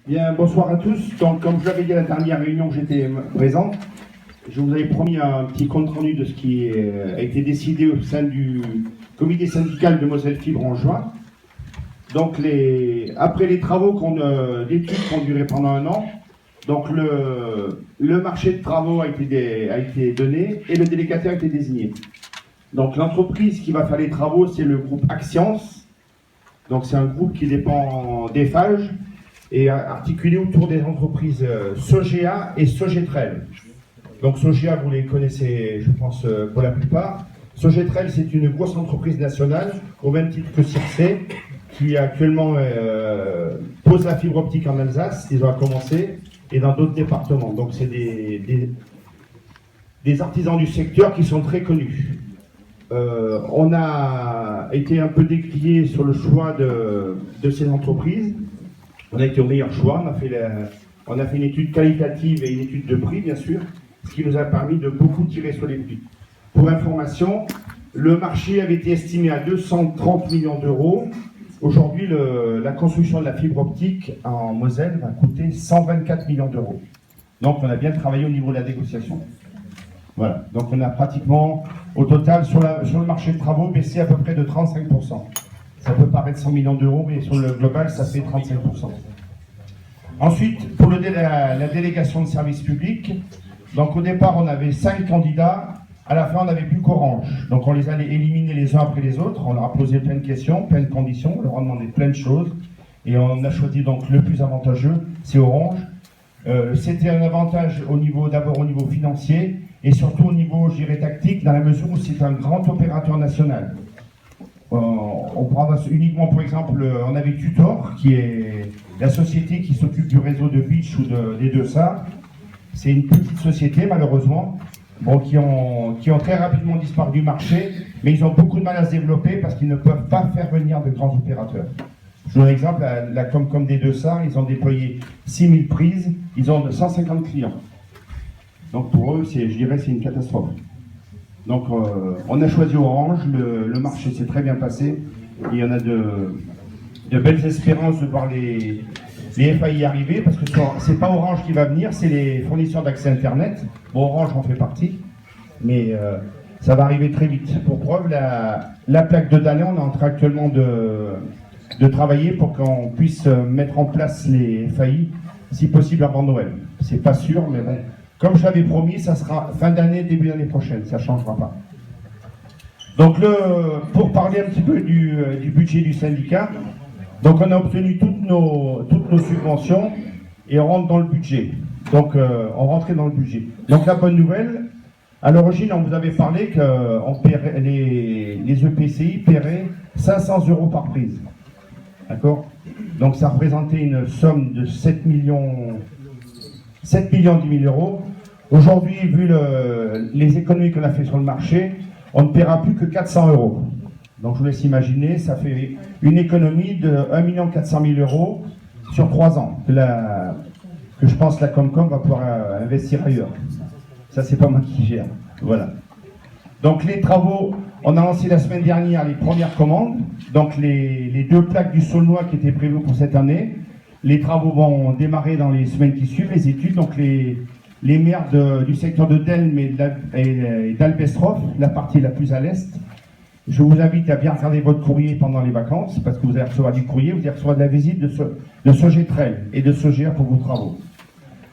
Bien, bonsoir à tous. Donc, comme je l'avais dit à la dernière réunion que j'étais présent, je vous avais promis un petit compte-rendu de ce qui a été décidé au sein du comité syndical de Moselle Fibre en juin. Donc, après les travaux d'études qui ont duré pendant un an, donc le marché de travaux a été donné et le délégataire a été désigné. Donc, l'entreprise qui va faire les travaux, c'est le groupe Axience. Donc, c'est un groupe qui dépend d'Eiffage et articulé autour des entreprises Sogea et Sogetrel. Donc Sogea, vous les connaissez, je pense, pour la plupart. Sogetrel, c'est une grosse entreprise nationale, au même titre que Circe, qui actuellement pose la fibre optique en Alsace, ils ont commencé, et dans d'autres départements. Donc c'est des artisans du secteur qui sont très connus. On a été un peu décrié sur le choix de ces entreprises. On a été au meilleur choix, on a fait une étude qualitative et une étude de prix, bien sûr, ce qui nous a permis de beaucoup tirer sur les prix. Pour information, le marché avait été estimé à 230 millions d'euros. Aujourd'hui, la construction de la fibre optique en Moselle va coûter 124 millions d'euros. Donc, on a bien travaillé au niveau de la négociation. Voilà, donc on a pratiquement, au total, sur le marché de travaux, baissé à peu près de 35%. Ça peut paraître 100 millions d'euros, mais sur le global, ça fait 35%. Ensuite, pour la délégation de services publics, donc au départ, on avait 5 candidats. À la fin, on n'avait plus qu'Orange. Donc on les a éliminés les uns après les autres. On leur a posé plein de questions, plein de conditions. On leur a demandé plein de choses. Et on a choisi donc le plus avantageux, c'est Orange. C'était un avantage d'abord au niveau financier et surtout au niveau, je dirais, tactique, dans la mesure où c'est un grand opérateur national. On prend uniquement, par exemple, on avait Tutor, qui est la société qui s'occupe du réseau de Beach ou des Deux Sars. C'est une petite société, malheureusement, qui ont très rapidement disparu du marché, mais ils ont beaucoup de mal à se développer parce qu'ils ne peuvent pas faire venir de grands opérateurs. Je vous donne un exemple, la Comcom des Deux Sars, ils ont déployé 6000 prises, ils ont 150 clients. Donc pour eux, je dirais, c'est une catastrophe. Donc on a choisi Orange, le marché s'est très bien passé, et on a de belles espérances de voir les FAI arriver, parce que c'est pas Orange qui va venir, c'est les fournisseurs d'accès Internet. Bon, Orange en fait partie, mais ça va arriver très vite. Pour preuve, la plaque de Dalin, on est en train actuellement de travailler pour qu'on puisse mettre en place les FAI, si possible avant Noël. C'est pas sûr, mais bon. Comme je l'avais promis, ça sera fin d'année, début d'année prochaine, ça ne changera pas. Donc pour parler un petit peu du budget du syndicat, donc on a obtenu toutes nos subventions et on rentre dans le budget. Donc on rentrait dans le budget. Donc la bonne nouvelle, à l'origine on vous avait parlé que les EPCI paieraient 500 € par prise. D'accord? Donc ça représentait une somme de 7 millions 10 000 euros. Aujourd'hui, vu les économies qu'on a fait sur le marché, on ne paiera plus que 400 €. Donc je vous laisse imaginer, ça fait une économie de 1 400 000 € sur 3 ans que je pense la Comcom va pouvoir investir ailleurs. Ça, c'est pas moi qui gère. Voilà. Donc les travaux, on a lancé la semaine dernière les premières commandes. Donc les 2 plaques du Saulnois qui étaient prévues pour cette année. Les travaux vont démarrer dans les semaines qui suivent, les études. Donc les maires du secteur de Delme et d'Albestroff, la partie la plus à l'est, je vous invite à bien regarder votre courrier pendant les vacances, parce que vous allez recevoir du courrier, vous allez recevoir de la visite de Sogetrel et de Sogea pour vos travaux.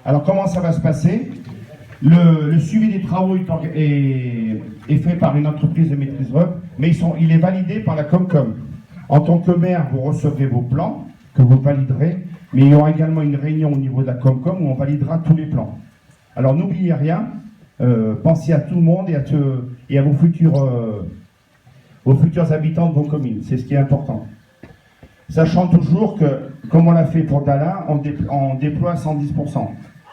Alors comment ça va se passer? Le suivi des travaux est fait par une entreprise de maîtrise d'œuvre, mais il est validé par la Comcom. En tant que maire, vous recevrez vos plans, que vous validerez, mais il y aura également une réunion au niveau de la Comcom où on validera tous les plans. Alors n'oubliez rien, pensez à tout le monde et à vos futurs habitants de vos communes, c'est ce qui est important. Sachant toujours que, comme on l'a fait pour Dalin, on déploie 110%.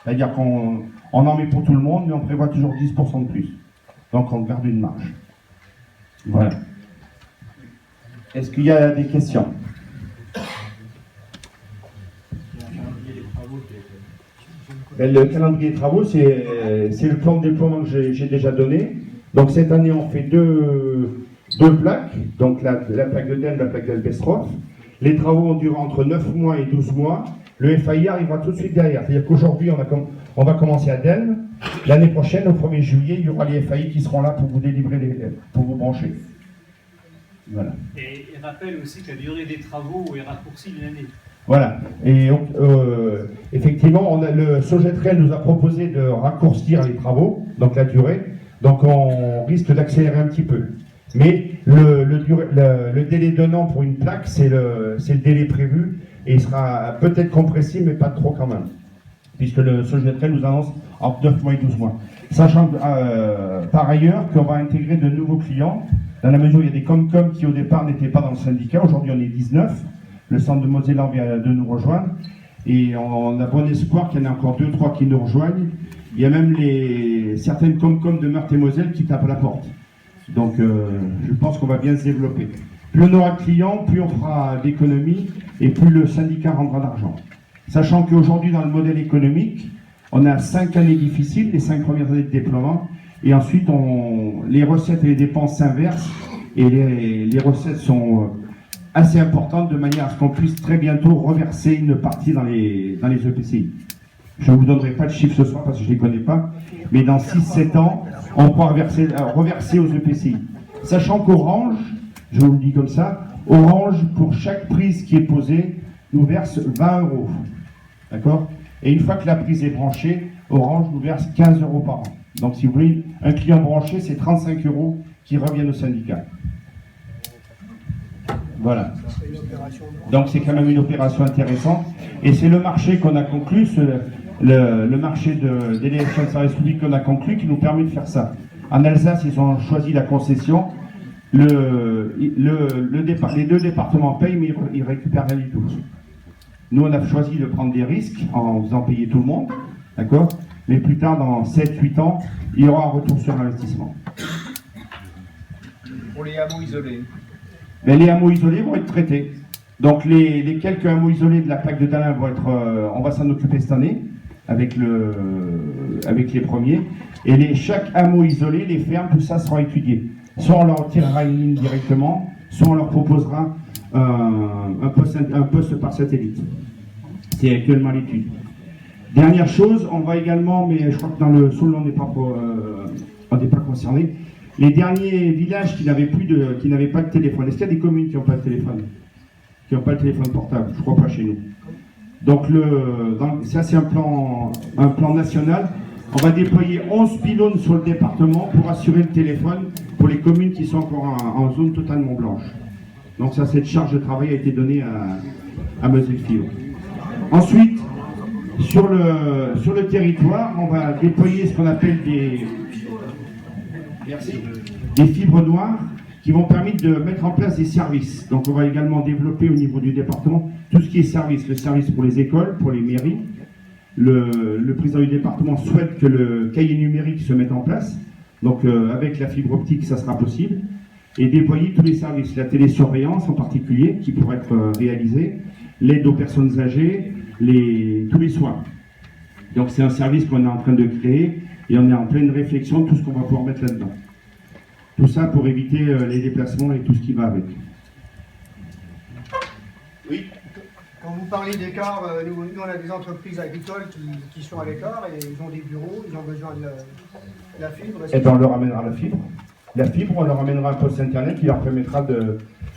C'est-à-dire qu'on en met pour tout le monde, mais on prévoit toujours 10% de plus. Donc on garde une marge. Voilà. Est-ce qu'il y a des questions ? Le calendrier des travaux, c'est le plan de déploiement que j'ai déjà donné. Donc cette année, on fait deux plaques, donc la plaque de Delme, la plaque d'Albestroff. Les travaux ont duré entre 9 mois et 12 mois. le FAI arrivera tout de suite derrière. C'est-à-dire qu'aujourd'hui, on va commencer à Delme. L'année prochaine, au 1er juillet, il y aura les FAI qui seront là pour vous délivrer, pour vous brancher. Voilà. Et il rappelle aussi que la durée des travaux est raccourcie d'une année. Voilà. Et effectivement, le Sogetrel nous a proposé de raccourcir les travaux, donc la durée. Donc on risque d'accélérer un petit peu. Mais le délai d'un an pour une plaque, c'est le délai prévu. Et il sera peut-être compressé, mais pas trop quand même. Puisque le Sogetrel nous annonce entre 9 mois et 12 mois. Sachant par ailleurs qu'on va intégrer de nouveaux clients, dans la mesure où il y a des Comcom qui au départ n'étaient pas dans le syndicat. Aujourd'hui on est 19. Le centre de Mosellan vient de nous rejoindre. Et on a bon espoir qu'il y en ait encore 2-3 qui nous rejoignent. Il y a même certaines Comcom de Meurthe et Moselle qui tapent à la porte. Donc je pense qu'on va bien se développer. Plus on aura de clients, plus on fera d'économies et plus le syndicat rendra d'argent. Sachant qu'aujourd'hui, dans le modèle économique, on a 5 années difficiles, les 5 premières années de déploiement, et ensuite les recettes et les dépenses s'inversent, et les recettes sont assez importantes de manière à ce qu'on puisse très bientôt reverser une partie dans les EPCI. Je ne vous donnerai pas de chiffres ce soir parce que je ne les connais pas, mais dans 6-7 ans, on pourra reverser aux EPCI. Sachant qu'Orange, je vous le dis comme ça, Orange, pour chaque prise qui est posée, nous verse 20 €. D'accord? Et une fois que la prise est branchée, Orange nous verse 15 € par an. Donc si vous voulez, un client branché, c'est 35 € qui reviennent au syndicat. Voilà. Donc c'est quand même une opération intéressante. Et c'est le marché qu'on a conclu, le marché d'élection de service public qu'on a conclu, qui nous permet de faire ça. En Alsace, ils ont choisi la concession. Les 2 départements payent, mais ils récupèrent rien du tout. Nous, on a choisi de prendre des risques en faisant payer tout le monde, d'accord? Mais plus tard, dans 7-8 ans, il y aura un retour sur investissement. Pour les hameaux isolés. Mais les hameaux isolés vont être traités. Donc les quelques hameaux isolés de la plaque de Dalin vont être, on va s'en occuper cette année avec les premiers. Et chaque hameau isolé, les fermes, tout ça sera étudié. Soit on leur tirera une ligne directement, soit on leur proposera un poste par satellite. C'est actuellement l'étude. Dernière chose, on va également, mais je crois que dans le Soul, on n'est pas concerné, les derniers villages qui n'avaient pas de téléphone. Est-ce qu'il y a des communes qui n'ont pas de téléphone? Qui n'ont pas de téléphone portable? Je ne crois pas chez nous. Donc ça c'est un plan national. On va déployer 11 pylônes sur le département pour assurer le téléphone pour les communes qui sont encore en zone totalement blanche. Donc ça, cette charge de travail a été donnée à Moselle-Fio. Ensuite, sur le territoire, on va déployer ce qu'on appelle des fibres noires qui vont permettre de mettre en place des services. Donc on va également développer au niveau du département tout ce qui est service. Le service pour les écoles, pour les mairies. Le président du département souhaite que le cahier numérique se mette en place. Donc avec la fibre optique, ça sera possible. Et déployer tous les services. La télésurveillance en particulier, qui pourrait être réalisée. L'aide aux personnes âgées, tous les soins. Donc c'est un service qu'on est en train de créer et on est en pleine réflexion de tout ce qu'on va pouvoir mettre là-dedans. Tout ça pour éviter les déplacements et tout ce qui va avec. Oui. Quand vous parlez d'écart, nous on a des entreprises agricoles qui sont à l'écart et ils ont des bureaux, ils ont besoin de la fibre. Et bien on leur amènera la fibre. La fibre, on leur amènera un poste internet qui leur permettra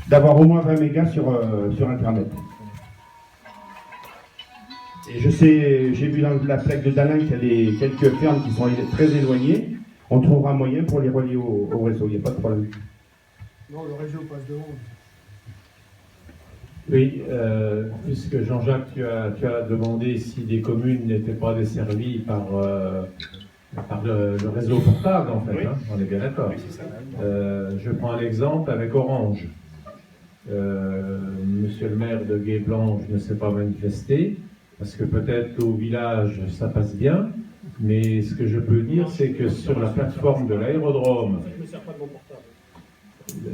d'avoir au moins 20 mégas sur internet. Et je sais, j'ai vu dans la plaque de Dalin qu'il y a quelques fermes qui sont très éloignées. On trouvera un moyen pour les relier au réseau, il n'y a pas de problème. Non, le réseau passe devant. Oui, puisque Jean-Jacques, tu as demandé si des communes n'étaient pas desservies par le réseau portable, en fait, oui. Hein, on est bien d'accord. Oui, c'est ça. Je prends un exemple avec Orange. Monsieur le maire de Gué-Blanche ne s'est pas manifesté, parce que peut-être qu'au village ça passe bien, mais ce que je peux dire, c'est que sur la plateforme de l'aérodrome, je ne me sers pas de mon portable.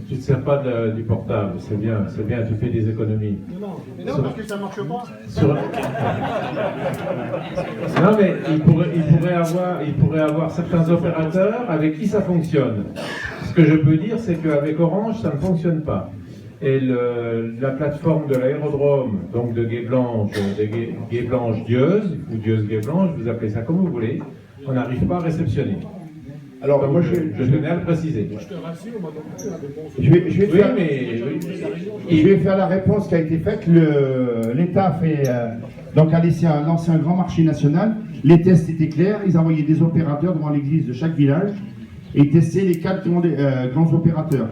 Tu ne te sers pas du portable, c'est bien, tu fais des économies. Non, parce que ça ne marche pas. Non, mais il pourrait avoir certains opérateurs avec qui ça fonctionne. Ce que je peux dire, c'est qu'avec Orange, ça ne fonctionne pas. Et la plateforme de l'aérodrome, donc de Guéblange-Dieuze, ou Dieuze-Guéblange, vous appelez ça comme vous voulez, on n'arrive pas à réceptionner. Alors, Donc, moi, je tenais à le préciser. je vais Oui, faire, mais... je vais faire la réponse qui a été faite. L'État a fait, donc a lancé un grand marché national. Les tests étaient clairs. Ils envoyaient des opérateurs devant l'église de chaque village et ils testaient les 4 grands opérateurs.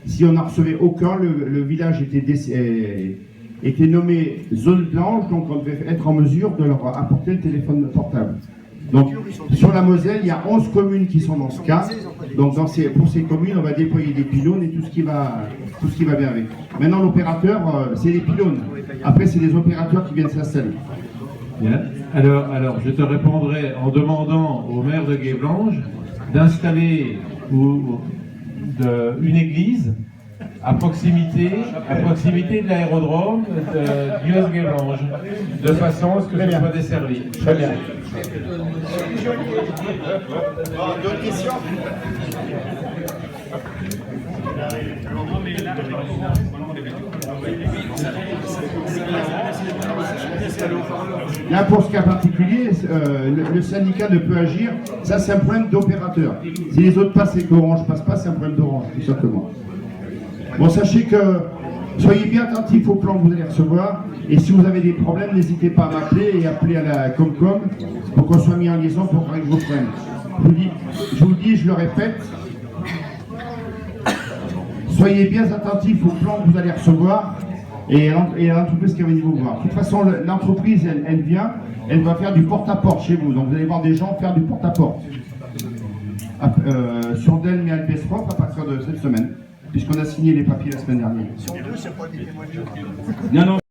Si on n'en recevait aucun, le village était nommé zone blanche, donc on devait être en mesure de leur apporter le téléphone portable. Donc, sur la Moselle, il y a 11 communes qui sont dans ce cas. Donc, pour ces communes, on va déployer des pylônes et tout ce qui va bien avec. Maintenant, l'opérateur, c'est les pylônes. Après, c'est les opérateurs qui viennent s'installer. Bien. Alors, je te répondrai en demandant au maire de Guéblange d'installer une église à proximité de l'aérodrome de Dieuze-Guéblange, de façon à ce que ce soit desservi. Très bien. D'autres questions? Là, pour ce cas particulier, le syndicat ne peut agir. Ça, c'est un problème d'opérateur. Si les autres passent et qu'Orange ne passe pas, c'est un problème d'Orange, tout simplement. Bon, sachez que soyez bien attentifs au plan que vous allez recevoir. Et si vous avez des problèmes, n'hésitez pas à m'appeler et appeler à la Comcom pour qu'on soit mis en liaison pour régler vos problèmes. Je vous le dis, je le répète. Soyez bien attentifs au plan que vous allez recevoir et à l'entreprise qui va venir vous voir. De toute façon, l'entreprise, elle vient, elle va faire du porte-à-porte chez vous. Donc vous allez voir des gens faire du porte-à-porte. Sur Delme et Albestroff à partir de cette semaine, puisqu'on a signé les papiers la semaine dernière. Sur deux, c'est pas des témoignages. Non, non.